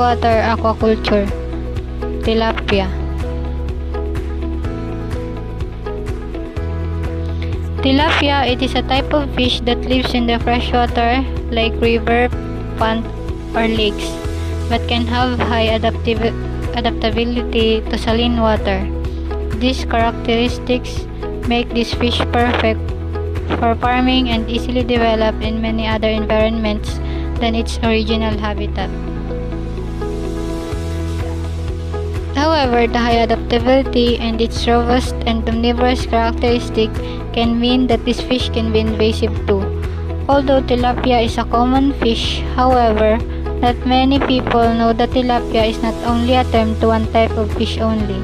freshwater aquaculture. Tilapia. Tilapia, it is a type of fish that lives in the freshwater like river, pond, or lakes, but can have high adaptability to saline water. These characteristics make this fish perfect for farming and easily develop in many other environments than its original habitat. However, the high adaptability and its robust and omnivorous characteristic can mean that this fish can be invasive too. Although tilapia is a common fish, however, not many people know that tilapia is not only a term to one type of fish only.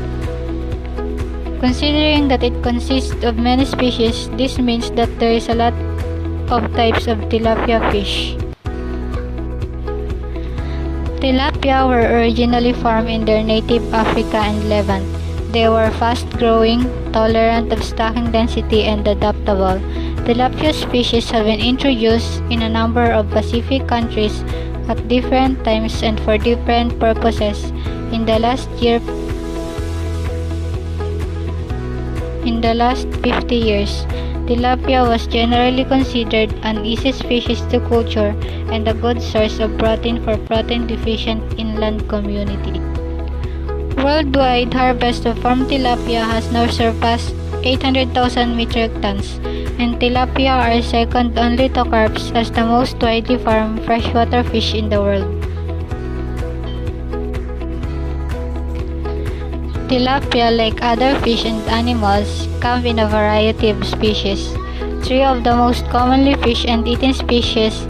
Considering that it consists of many species, this means that there is a lot of types of tilapia fish. Tilapia were originally farmed in their native Africa and Levant. They were fast-growing, tolerant of stocking density, and adaptable. Tilapia species have been introduced in a number of Pacific countries at different times and for different purposes. In the last 50 years, tilapia was generally considered an easy species to culture and a good source of protein for protein-deficient inland community. Worldwide harvest of farmed tilapia has now surpassed 800,000 metric tons, and tilapia are second only to carps as the most widely farmed freshwater fish in the world. Tilapia, like other fish and animals, come in a variety of species. Three of the most commonly fished and eaten species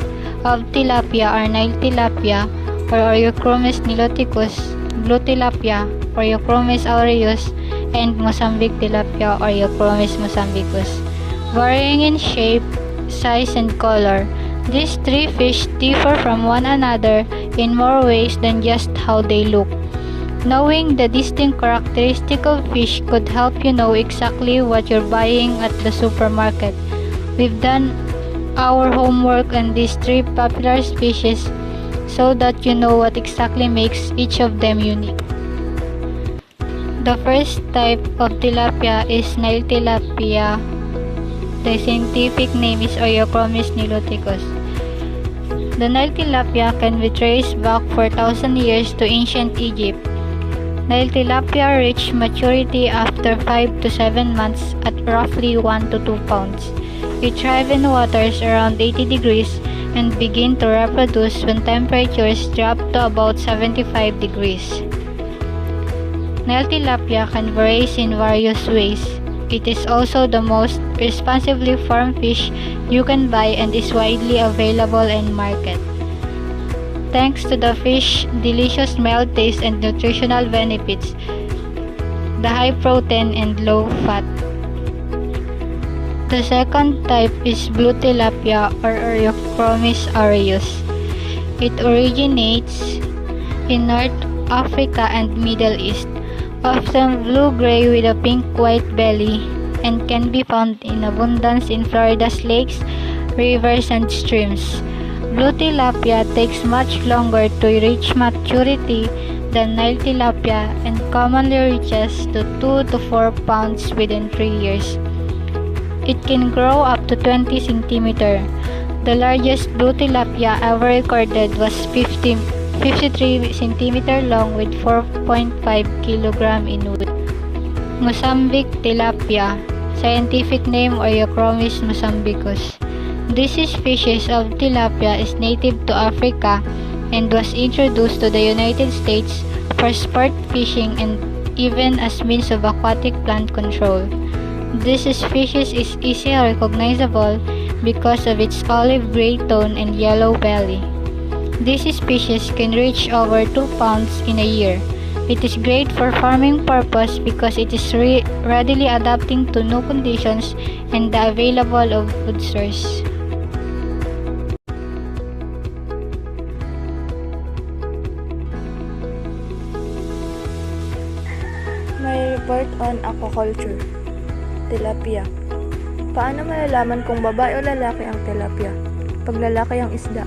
of tilapia are Nile tilapia or Euchromis niloticus, blue tilapia or Euchromis aureus, and Mozambique tilapia or Euchromis mozambicus. Varying in shape, size, and color, these three fish differ from one another in more ways than just how they look. Knowing the distinct characteristic of fish could help you know exactly what you're buying at the supermarket. We've done our homework on these three popular species so that you know what exactly makes each of them unique. The first type of tilapia is Nile tilapia. The scientific name is Euchromis niloticus. The Nile tilapia can be traced back 4,000 years to ancient Egypt. Nile tilapia reach maturity after 5 to 7 months at roughly 1 to 2 pounds. They thrive in waters around 80 degrees and begin to reproduce when temperatures drop to about 75 degrees. Nile tilapia can be raised in various ways. It is also the most responsibly farmed fish you can buy and is widely available in market. Thanks to the fish's delicious mild taste and nutritional benefits, the high protein and low fat. The second type is blue tilapia or Euchromis aureus. It originates in North Africa and Middle East, often blue-gray with a pink-white belly, and can be found in abundance in Florida's lakes, rivers, and streams. Blue tilapia takes much longer to reach maturity than Nile tilapia and commonly reaches to 2 to 4 pounds within 3 years. It can grow up to 20 centimeters. The largest blue tilapia ever recorded was 53 centimeters long with 4.5 kg in weight. Mozambique tilapia, scientific name Euchromis mozambicus. This species of tilapia is native to Africa and was introduced to the United States for sport fishing and even as means of aquatic plant control. This species is easily recognizable because of its olive gray tone and yellow belly. This species can reach over 2 pounds in a year. It is great for farming purpose because it is readily adapting to new conditions and the available of food source. May report on aquaculture. Tilapia. Paano malalaman kung babae o lalaki ang tilapia? Pag lalaki ang isda.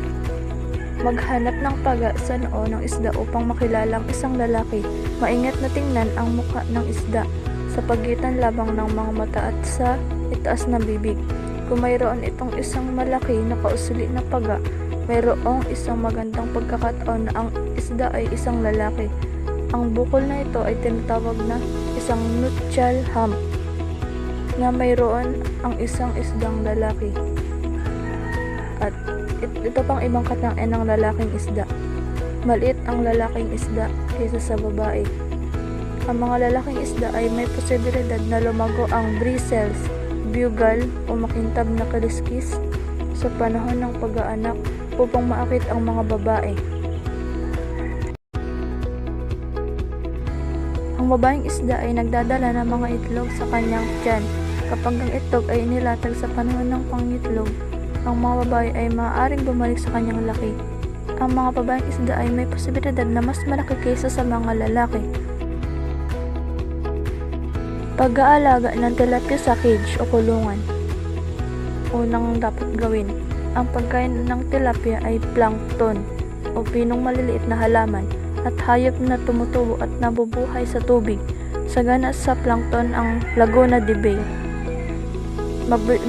Maghanap ng paga sa noo ng isda upang makilala ang isang lalaki. Maingat na tingnan ang mukha ng isda sa pagitan labang ng mga mata at sa itaas ng bibig. Kung mayroon itong isang malaki na kausli na paga, mayroong isang magandang pagkakataon na ang isda ay isang lalaki. Ang bukol na ito ay tinatawag na isang nuptial hump na mayroon ang isang isdang lalaki. At ito pang ibang katangian ng lalaking isda. Maliit ang lalaking isda kaysa sa babae. Ang mga lalaking isda ay may posibilidad na lumago ang bristles, bugal o makintab na kaliskis sa panahon ng pag-aanak upang maakit ang mga babae. Ang babaeng isda ay nagdadala ng mga itlog sa kanyang tiyan. Kapag ang itlog ay inilatag sa panahon ng pangitlog, ang mga babae ay maaaring bumalik sa kanyang laki. Ang mga babaeng isda ay may posibilidad na mas malaki kaysa sa mga lalaki. Pag-aalaga ng tilapia sa cage o kulungan. Unang dapat gawin, ang pagkain ng tilapia ay plankton o pinong maliliit na halaman at hayop na tumutubo at nabubuhay sa tubig. Sagana sa plankton ang Laguna de Bay.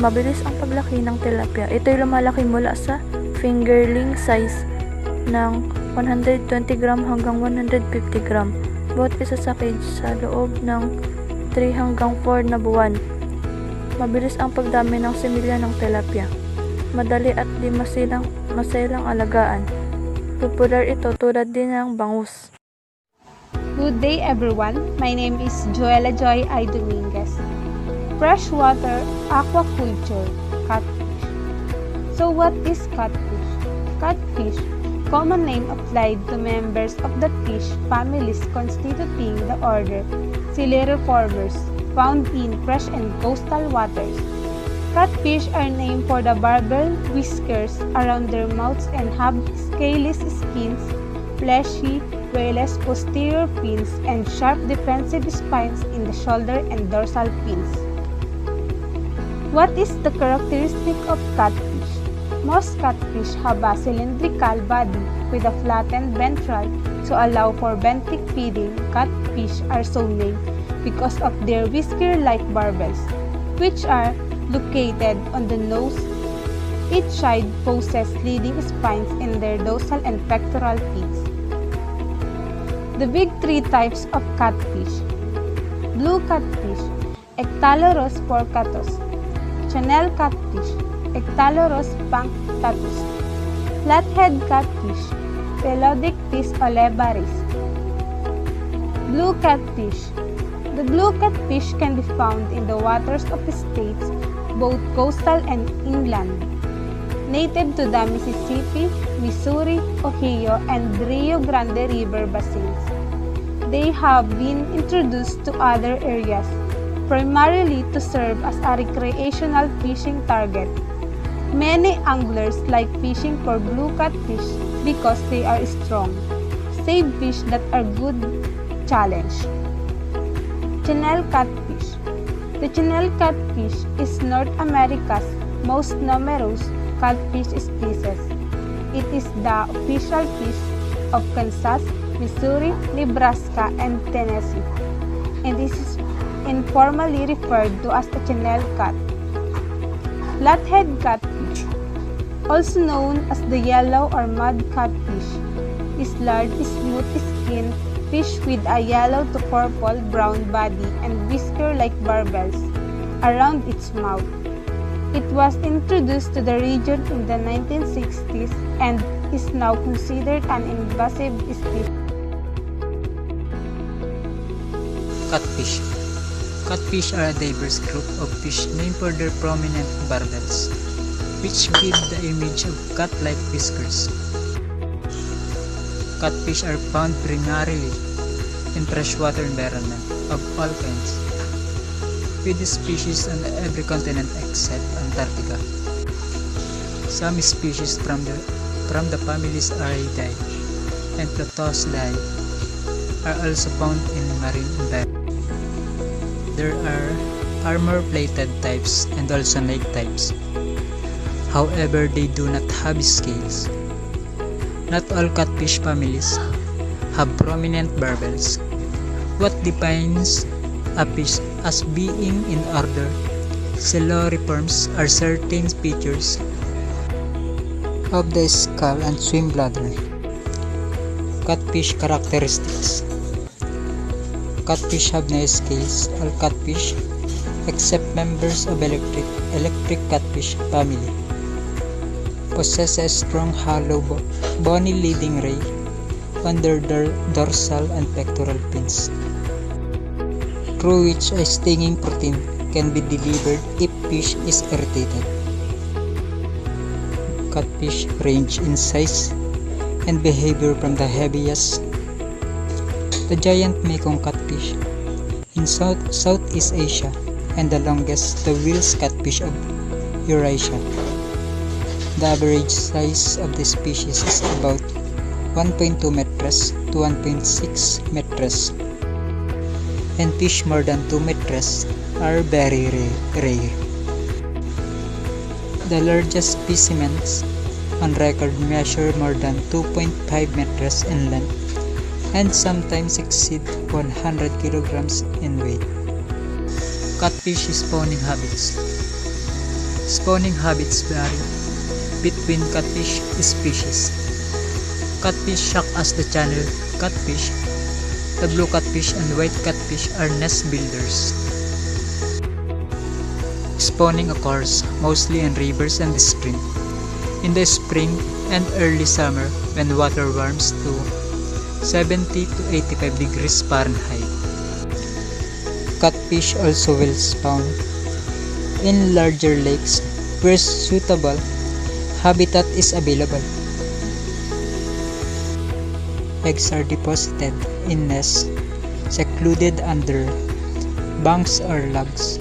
Mabilis ang paglaki ng tilapia. Ito'y lumalaki mula sa fingerling size ng 120 gram hanggang 150 gram. Bawat isa sa cage sa loob ng 3 hanggang 4 na buwan. Mabilis ang pagdami ng similya ng tilapia. Madali at di maselang alagaan. Popular ito tulad din ng bangus. Good day everyone, my name is Joella Joy I. Dominguez. Freshwater aquaculture, catfish. So what is catfish? Catfish, common name applied to members of the fish families constituting the order Siluriformes, found in fresh and coastal waters. Catfish are named for the barbed whiskers around their mouths and have scaly skins, fleshy, rayless posterior fins, and sharp defensive spines in the shoulder and dorsal fins. What is the characteristic of catfish? Most catfish have a cylindrical body with a flattened ventral to allow for benthic feeding. Catfish are so named because of their whisker-like barbels, which are located on the nose. Each side possesses leading spines in their dorsal and pectoral fins. The big three types of catfish: blue catfish, Ectalurus porcatus; Channel catfish, Ectalurus punctatus; flathead catfish, Pelodictis olevaris. Blue catfish. The blue catfish can be found in the waters of the states, both coastal and inland. Native to the Mississippi, Missouri, Ohio, and Rio Grande River basins. They have been introduced to other areas, primarily to serve as a recreational fishing target. Many anglers like fishing for blue catfish because they are strong, safe fish that are good challenge. Channel catfish. The channel catfish is North America's most numerous catfish species. It is the official fish of Kansas, Missouri, Nebraska, and Tennessee, and this is informally referred to as the channel cat. Flathead catfish, also known as the yellow or mud catfish, is large, smooth-skinned fish with a yellow to purple-brown body and whisker-like barbels around its mouth. It was introduced to the region in the 1960s and is now considered an invasive species. Catfish. Catfish are a diverse group of fish named for their prominent barbels, which give the image of cat-like whiskers. Catfish are found primarily in freshwater environment of all kinds, with species on every continent except Antarctica. Some species from the families Ariidae and Protostdae are also found in marine environment. There are armor-plated types and also snake types. However, they do not have scales. Not all catfish families have prominent barbels. What defines a fish as being in order Coeloreforms are certain features of the skull and swim bladder. Catfish characteristics. Catfish have no scales. All catfish, except members of electric catfish family, possess a strong hollow bony leading ray on their dorsal and pectoral fins, through which a stinging protein can be delivered if fish is irritated. Catfish range in size and behavior from the heaviest, the giant Mekong catfish in Southeast Asia, and the longest, the Weil's catfish of Eurasia. The average size of the species is about 1.2 meters to 1.6 meters, and fish more than 2 meters are very rare. The largest specimens on record measure more than 2.5 meters in length and sometimes exceed 100 kilograms in weight. Catfish spawning habits. Spawning habits vary between catfish species. Catfish such as the channel catfish, the blue catfish, and white catfish are nest builders. Spawning occurs mostly in rivers and streams in the spring and early summer when water warms to 70 to 85 degrees Fahrenheit. Catfish also will spawn in larger lakes where suitable habitat is available. Eggs are deposited in nests secluded under banks or logs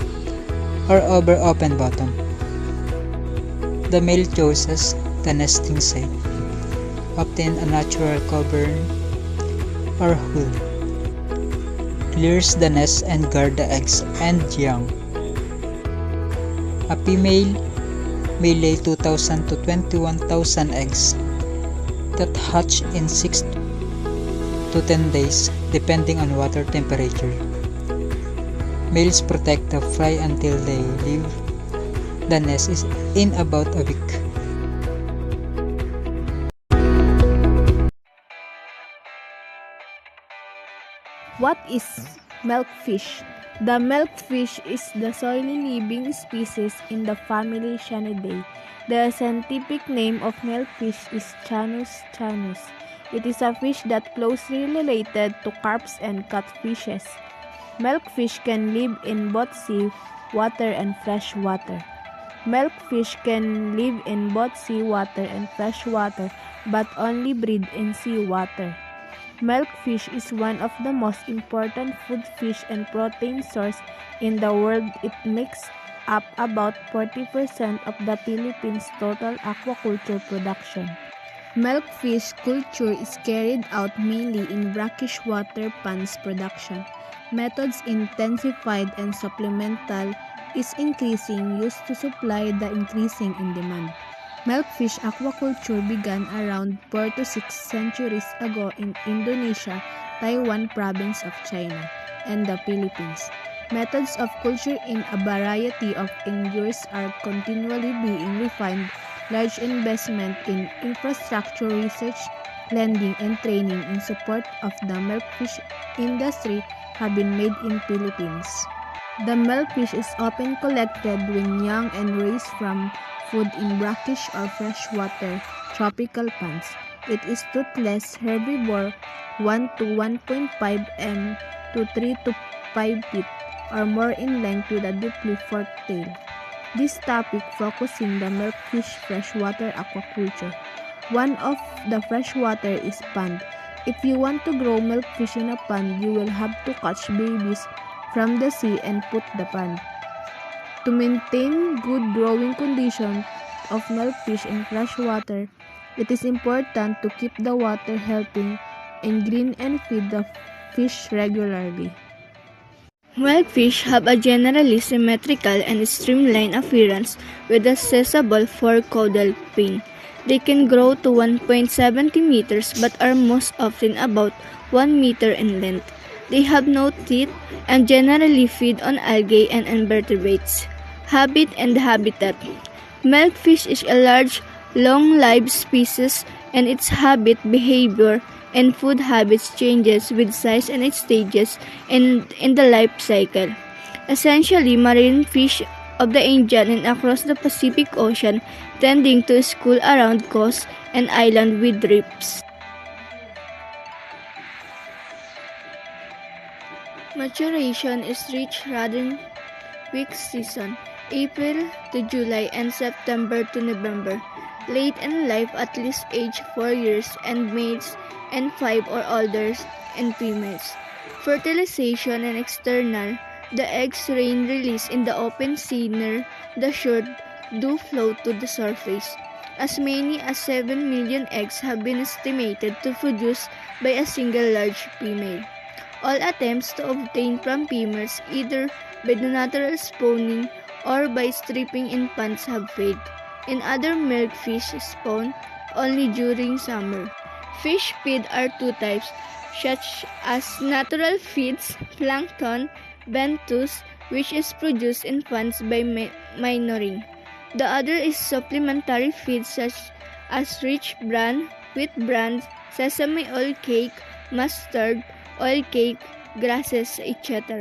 or over open bottom. The male chooses the nesting site, often a natural cavern or hood, clears the nest and guard the eggs and young. A female may lay 2,000 to 21,000 eggs that hatch in 6 to 10 days depending on water temperature. Males protect the fry until they leave the nest in about a week. What is milkfish? The milkfish is the solely living species in the family Chionidae. The scientific name of milkfish is Chanus chanus. It is a fish that closely related to carps and catfishes. Milkfish can live in both sea water and fresh water. Milkfish can live in both sea water and fresh water, but only breed in sea water. Milkfish is one of the most important food fish and protein source in the world. It makes up about 40% of the Philippines' total aquaculture production. Milkfish culture is carried out mainly in brackish water ponds production. Methods intensified and supplemental is increasing used to supply the increasing in demand. Milkfish aquaculture began around 4 to 6 centuries ago in Indonesia, Taiwan province of China, and the Philippines. Methods of culture in a variety of endures are continually being refined. Large investment in infrastructure research, lending, and training in support of the milkfish industry have been made in Philippines. The milkfish is often collected when young and raised from food in brackish or freshwater tropical ponds. It is toothless herbivore, 1 to 1.5 m to 3 to 5 feet or more in length with a deeply forked tail. This topic focusing the milkfish freshwater aquaculture. One of the freshwater is pond. If you want to grow milkfish in a pond, you will have to catch babies from the sea and put the pond. To maintain good growing conditions of milkfish in freshwater, it is important to keep the water healthy and green and feed the fish regularly. Milkfish have a generally symmetrical and streamlined appearance with a sizable four-caudal fin. They can grow to 1.70 meters but are most often about 1 meter in length. They have no teeth and generally feed on algae and invertebrates. Habit and habitat. Milkfish is a large, long-lived species and its habit, behavior, and food habits changes with size and its stages in the life cycle. Essentially, marine fish of the Indian and across the Pacific Ocean tending to school around coast and island with reefs. Maturation is reached rather weak season, April to July and September to November. Late in life, at least age 4 years, and males and 5 or older and females. Fertilization and external. The eggs rain released in the open sea near the shore do float to the surface. As many as 7 million eggs have been estimated to produce by a single large female. All attempts to obtain from females either by the natural spawning or by stripping in ponds have failed. In other milkfish spawn only during summer. Fish feed are two types, such as natural feeds, plankton, benthos, which is produced in ponds by minoring. The other is supplementary feeds such as rich bran, wheat bran, sesame oil cake, mustard, oil cake, grasses, etc.